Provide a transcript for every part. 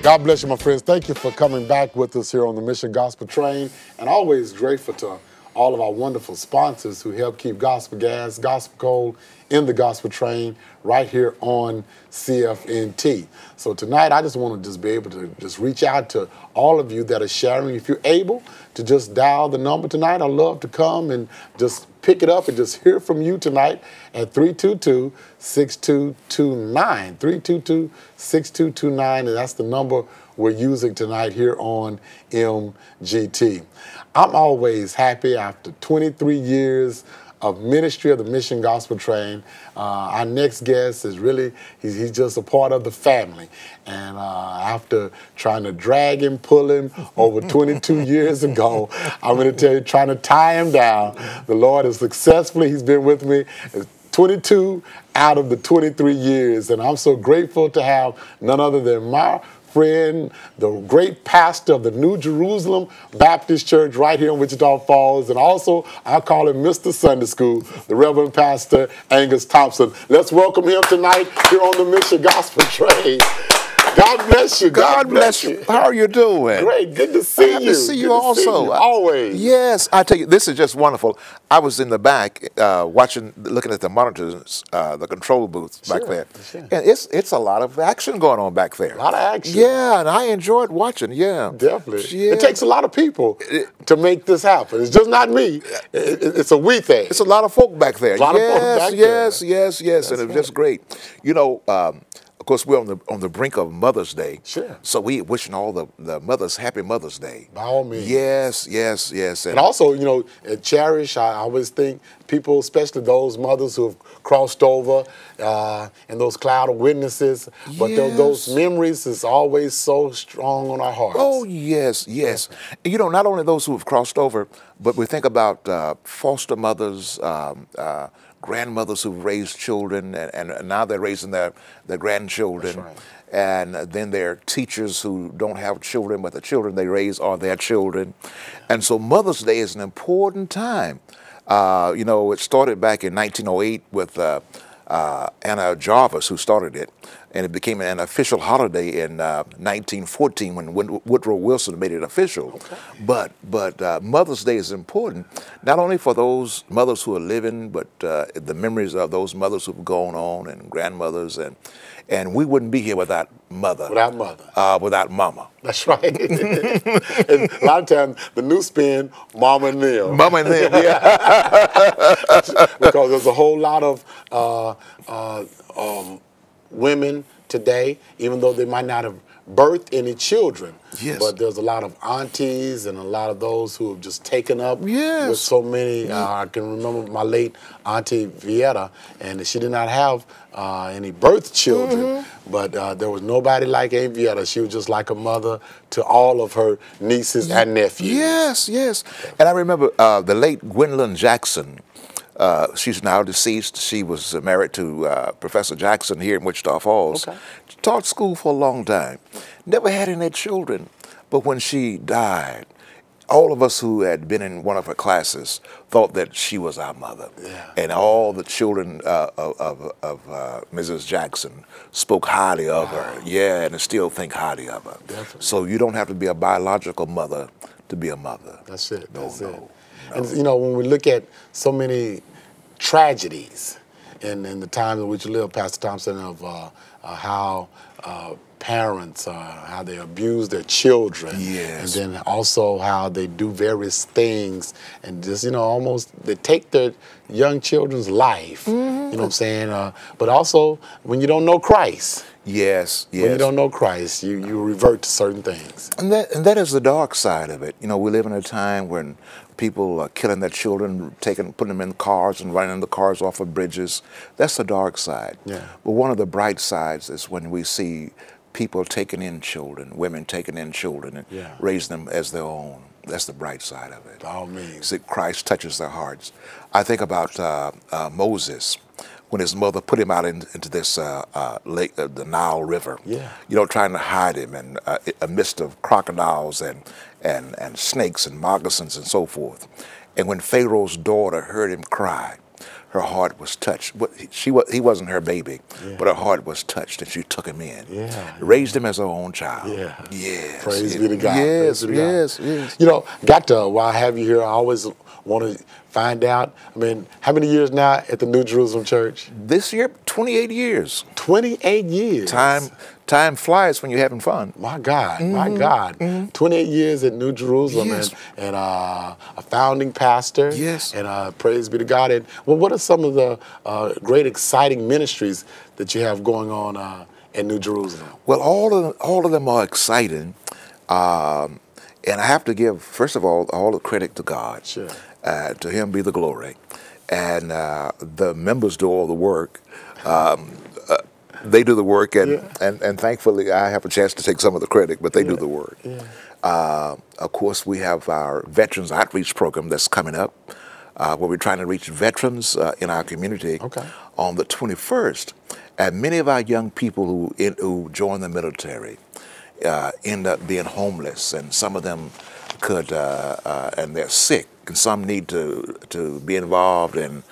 God bless you, my friends. Thank you for coming back with us here on the Mission Gospel Train. And always grateful to all of our wonderful sponsors who help keep Gospel Gas, Gospel Coal in the Gospel Train right here on CFNT. So tonight, I just want to just be able to just reach out to all of you that are sharing. If you're able to just dial the number tonight, I'd love to come and just pick it up and just hear from you tonight at 322-6229. 322-6229, and that's the number we're using tonight here on MGT. I'm always happy after 23 years of ministry of the Mission Gospel Train. Our next guest is really, he's just a part of the family. And after trying to drag him, pull him over 22 years ago, I'm going to tell you, trying to tie him down, the Lord is successfully, he's been with me 22 out of the 23 years. And I'm so grateful to have none other than my friend, the great pastor of the New Jerusalem Baptist Church right here in Wichita Falls, and also I call him Mr. Sunday School, the Reverend Pastor Angus Thompson. Let's welcome him tonight here on the Mission Gospel Train. God bless you. God bless you. How are you doing? Great. Good to see you. Good to see you also. Always. Yes. I tell you, this is just wonderful. I was in the back looking at the monitors, the control booths back there. Sure. And it's a lot of action going on back there. A lot of action. Yeah, and I enjoyed watching, yeah. Definitely. Yeah. It takes a lot of people to make this happen. It's just not me. It's a we thing. It's a lot of folk back there. A lot of folk back there. Yes, and it was just great. You know, of course, we're on the brink of Mother's Day. Sure. So we wishing all the mothers happy Mother's Day. By all means. Yes. And also, you know, cherish, I always think people, especially those mothers who have crossed over and those cloud of witnesses, but those memories is always so strong on our hearts. Oh, yes. And, you know, not only those who have crossed over, but we think about foster mothers, grandmothers who've raised children, and now they're raising their grandchildren. That's right. And then there are teachers who don't have children, but the children they raise are their children. And so Mother's Day is an important time. You know, it started back in 1908 with Anna Jarvis, who started it, and it became an official holiday in 1914 when Woodrow Wilson made it official. Okay. But Mother's Day is important, not only for those mothers who are living, but the memories of those mothers who've gone on and grandmothers, and we wouldn't be here without mother. Without mother. Without mama. That's right. And a lot of times the new spin, mama and them. Mama and them, yeah. Because there's a whole lot of women today, even though they might not have birthed any children, but there's a lot of aunties and a lot of those who have just taken up with so many. I can remember my late auntie Vieta, and she did not have any birth children, but there was nobody like Aunt Vieta. She was just like a mother to all of her nieces and nephews. Yes. And I remember the late Gwendolyn Jackson. She's now deceased. She was married to Professor Jackson here in Wichita Falls. Okay. She taught school for a long time. Never had any children. But when she died, all of us who had been in one of her classes thought that she was our mother. Yeah. And all the children of Mrs. Jackson spoke highly of her. Yeah, and still think highly of her. Definitely. So you don't have to be a biological mother to be a mother. That's it. That's it. No. And you know, when we look at so many tragedies in the time in which you live, Pastor Thompson, of how parents, how they abuse their children, and then also how they do various things, and just, you know, almost they take their young children's life, you know what I'm saying? But also, when you don't know Christ, when you don't know Christ, you revert to certain things. And that is the dark side of it. You know, we live in a time when people are killing their children, putting them in cars and running the cars off of bridges. That's the dark side. Yeah. But one of the bright sides is when we see people taking in children, women taking in children and raising them as their own. That's the bright side of it. By all means. See, Christ touches their hearts. I think about Moses, when his mother put him out into this lake, the Nile River. Yeah. You know, trying to hide him in a mist of crocodiles and snakes and moccasins and so forth. And when Pharaoh's daughter heard him cry, her heart was touched. He wasn't her baby, but her heart was touched, and she took him in, raised him as her own child. Yes. Praise be to God. Yes, Praise be to God. yes. You know, while I have you here, I always want to find out, I mean, how many years now at the New Jerusalem Church? This year, 28 years. 28 years. Time flies when you're having fun. My God, my God. 28 years at New Jerusalem, and a founding pastor. Yes. And praise be to God. And well, what are some of the great exciting ministries that you have going on in New Jerusalem? Well, all of them are exciting. And I have to give, first of all the credit to God. Sure. To Him be the glory. And the members do all the work. They do the work, and thankfully I have a chance to take some of the credit, but they do the work. Of course, we have our Veterans Outreach Program that's coming up, where we're trying to reach veterans in our community on the 21st. And many of our young people who join the military end up being homeless, and some of them could, and they're sick, and some need to be involved in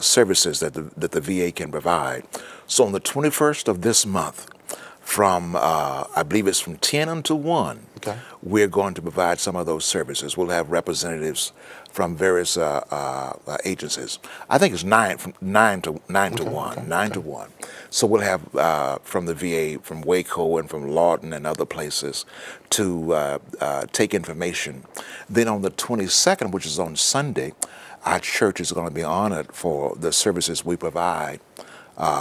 services that the VA can provide. So on the 21st of this month, from I believe it's from 10 until 1, we're going to provide some of those services. We'll have representatives from various agencies. I think it's 9 to 1. So we'll have from the VA, from Waco, and from Lawton and other places to take information. Then on the 22nd, which is on Sunday, our church is going to be honored for the services we provide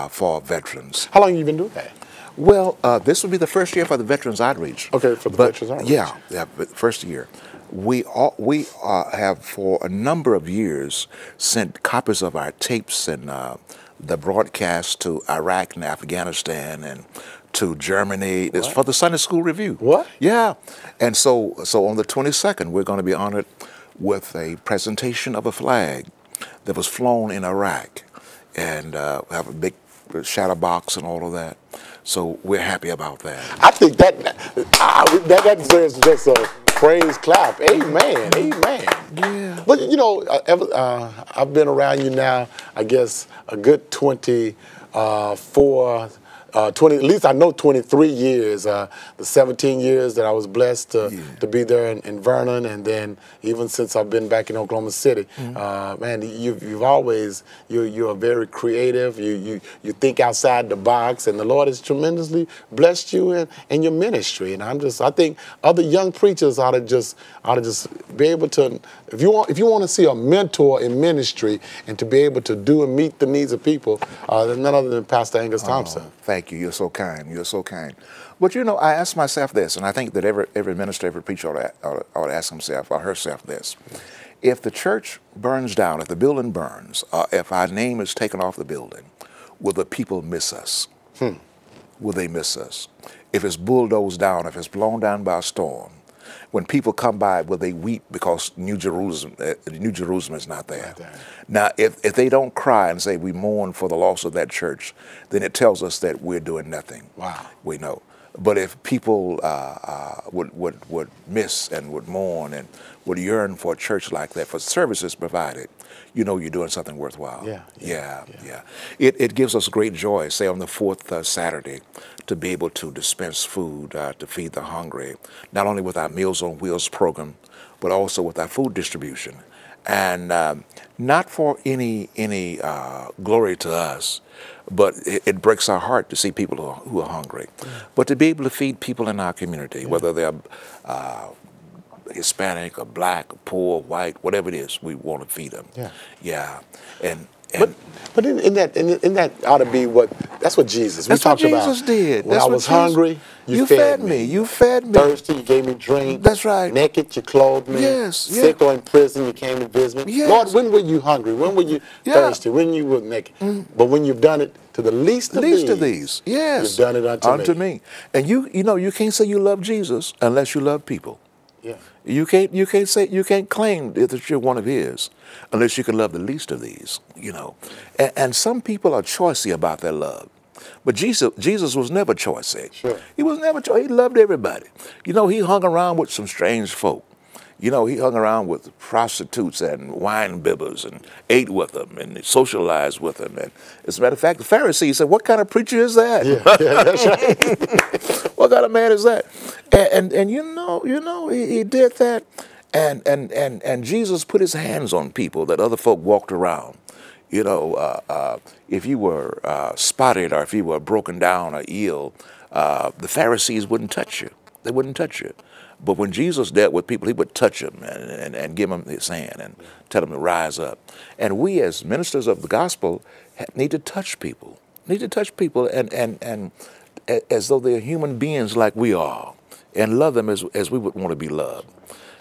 for veterans. How long have you been doing that? Well, this will be the first year for the Veterans Outreach. Okay, for the Veterans Outreach. Yeah, first year. We have for a number of years sent copies of our tapes and the broadcast to Iraq and Afghanistan and to Germany. It's for the Sunday School Review. What? Yeah. And so on the 22nd, we're going to be honored with a presentation of a flag that was flown in Iraq, and have a big shadow box and all of that. So we're happy about that. I think that deserves just a praise clap. Amen. Amen. Yeah. But you know, I've been around you now, I guess, a good 20, at least I know 23 years, the 17 years that I was blessed to be there in Vernon, and then even since I've been back in Oklahoma City, man, you've always, you're very creative, you think outside the box, and the Lord has tremendously blessed you in your ministry. And I think other young preachers ought to just be able to, if you want to see a mentor in ministry and to be able to do and meet the needs of people, none other than Pastor Angus Thompson. Thank you. You're so kind. You're so kind. But you know, I ask myself this, and I think that every minister, every preacher ought to ask himself or herself this: if the church burns down, if the building burns, if our name is taken off the building, will the people miss us? Will they miss us? If it's bulldozed down, if it's blown down by a storm, when people come by, will they weep because New Jerusalem is not there? Now, if they don't cry and say we mourn for the loss of that church, then it tells us that we're doing nothing. Wow. We know. But if people would miss and would mourn and would yearn for a church like that, for services provided, you know you're doing something worthwhile. Yeah. It gives us great joy, say on the 4th Saturday, to be able to dispense food to feed the hungry, not only with our Meals on Wheels program, but also with our food distribution. And not for any glory to us, but it breaks our heart to see people who are hungry. But to be able to feed people in our community, whether they're Hispanic or black or poor, white, whatever it is, we want to feed them. But in that ought to be that's what Jesus. That's we talked what Jesus about. did. When I was hungry, you fed me. You fed me. Thirsty, you gave me drink. That's right. Naked, you clothed me. Yes. Sick or in prison, you came to visit me. Yes. Lord, when were you hungry? When were you thirsty? When you were naked? But when you've done it to the least of these, yes, you've done it unto me. And you know you can't say you love Jesus unless you love people. Yeah. You can't claim that you're one of His unless you can love the least of these. You know, and some people are choicy about their love, but Jesus was never choicy. Sure. He was never choicy. He loved everybody. You know, He hung around with some strange folk. You know, he hung around with prostitutes and wine bibbers and ate with them and socialized with them. And as a matter of fact, the Pharisees said, "What kind of preacher is that? Yeah, that's right. What kind of man is that?" And he did that. And Jesus put his hands on people that other folk walked around. You know, if you were spotted or if you were broken down or ill, the Pharisees wouldn't touch you. They wouldn't touch you. But when Jesus dealt with people, he would touch them and give them his hand and tell them to rise up. And we as ministers of the gospel need to touch people, and as though they're human beings like we are, and love them as we would want to be loved.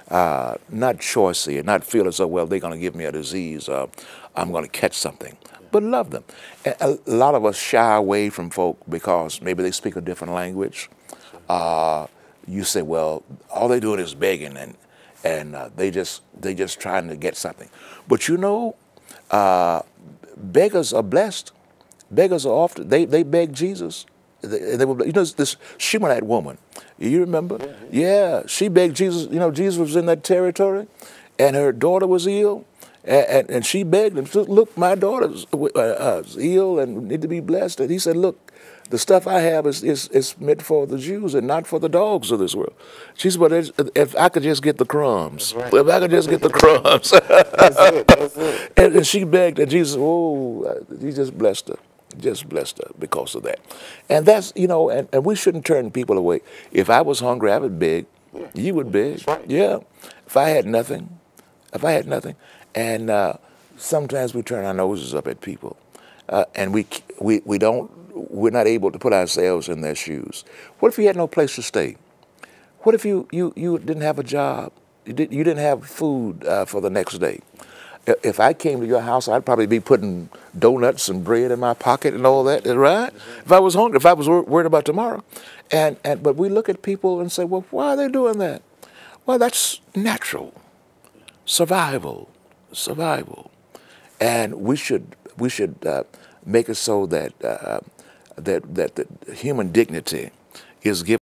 Not choicey and not feel as though, well, they're going to give me a disease, I'm going to catch something. But love them. And a lot of us shy away from folk because maybe they speak a different language. You say, well, all they're doing is begging, and they just trying to get something. But you know, beggars are blessed. Beggars are often, they beg Jesus. They were, you know, this Shunammite woman, you remember? Yeah, she begged Jesus. You know, Jesus was in that territory, and her daughter was ill, and she begged him, "Look, my daughter's ill and need to be blessed." And he said, "Look, the stuff I have is meant for the Jews and not for the dogs of this world." She said, "But if I could just get the crumbs, right. if I could just get the crumbs." That's it. And she begged, and Jesus, he just blessed her. Just blessed her because of that. And that's, you know, and we shouldn't turn people away. If I was hungry, I would beg. Yeah. You would beg. That's right. Yeah. If I had nothing. And sometimes we turn our noses up at people. And we're not able to put ourselves in their shoes. What if you had no place to stay? What if you didn't have a job? You didn't have food for the next day? If I came to your house, I'd probably be putting donuts and bread in my pocket and all that, right? If I was hungry, if I was worried about tomorrow. But we look at people and say, well, why are they doing that? Well, that's natural. Survival. And we should make it so that that human dignity is given.